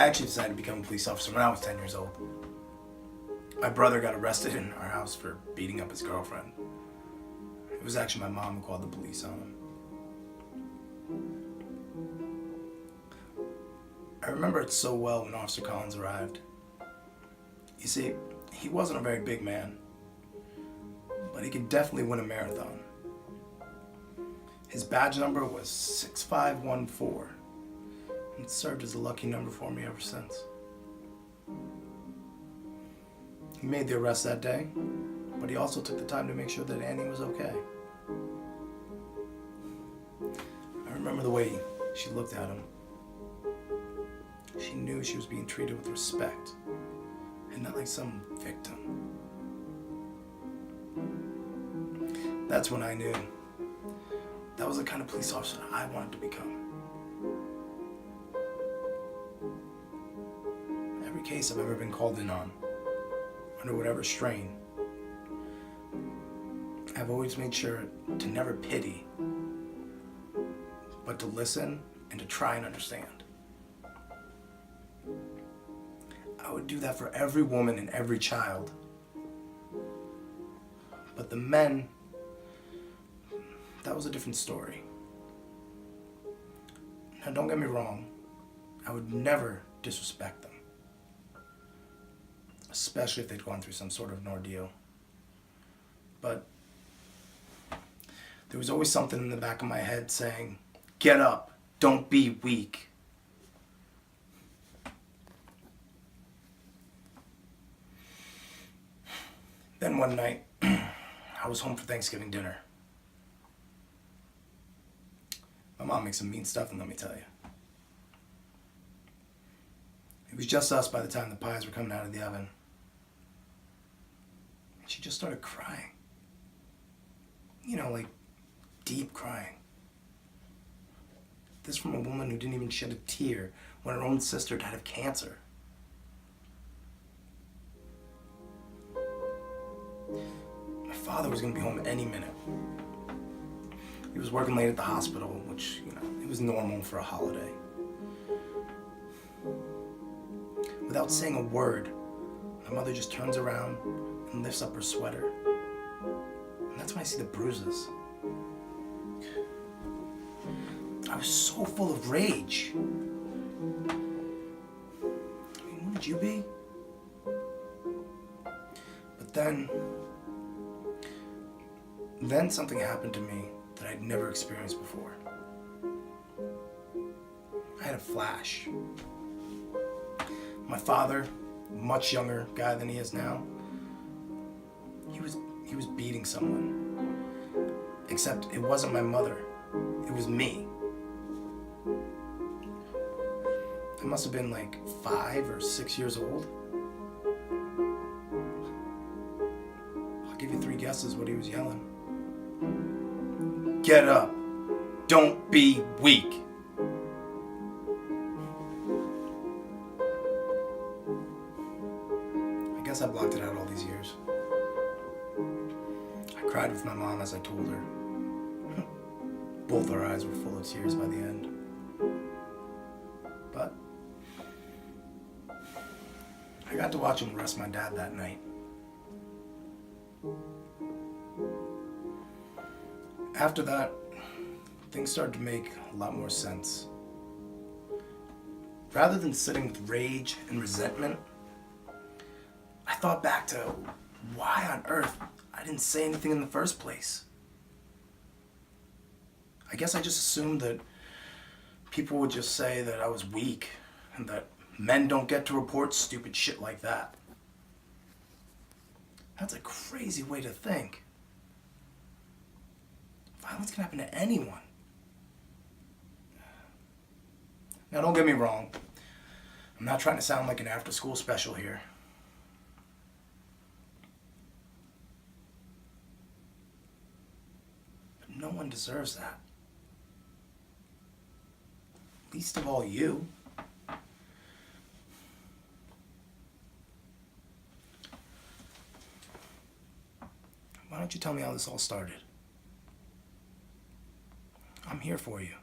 actually decided to become a police officer when I was 10 years old. My brother got arrested in our house for beating up his girlfriend. It was actually my mom who called the police on him. I remember it so well when Officer Collins arrived. You see, he wasn't a very big man, but he could definitely win a marathon. His badge number was 6514, and it served as a lucky number for me ever since. He made the arrest that day, but he also took the time to make sure that Annie was okay. I remember the way she looked at him. She knew she was being treated with respect, and not like some victim. That's when I knew that was the kind of police officer I wanted to become. Every case I've ever been called in on, under whatever strain, I've always made sure to never pity, but to listen and to try and understand. I would do that for every woman and every child. But the men, that was a different story. Now don't get me wrong, I would never disrespect them. Especially if they'd gone through some sort of an ordeal. But there was always something in the back of my head saying, get up, don't be weak. Then one night, I was home for Thanksgiving dinner. My mom makes some mean stuff, and let me tell you. It was just us by the time the pies were coming out of the oven. And she just started crying. You know, like deep crying. This from a woman who didn't even shed a tear when her own sister died of cancer. My father was going to be home any minute. He was working late at the hospital, which, it was normal for a holiday. Without saying a word, my mother just turns around and lifts up her sweater. And that's when I see the bruises. I was so full of rage. Wouldn't you be? But then something happened to me that I'd never experienced before. I had a flash. My father, much younger guy than he is now, he was beating someone. Except it wasn't my mother. It was me. I must have been like 5 or 6 years old. I'll give you 3 guesses what he was yelling. Get up. Don't be weak. I guess I blocked it out all these years. I cried with my mom as I told her. Both our eyes were full of tears by the end. But I got to watch him arrest my dad that night. After that, things started to make a lot more sense. Rather than sitting with rage and resentment, I thought back to why on earth I didn't say anything in the first place. I guess I just assumed that people would just say that I was weak and that men don't get to report stupid shit like that. That's a crazy way to think. Violence can happen to anyone. Now, don't get me wrong. I'm not trying to sound like an after-school special here. But no one deserves that. Least of all you. Why don't you tell me how this all started? I'm here for you.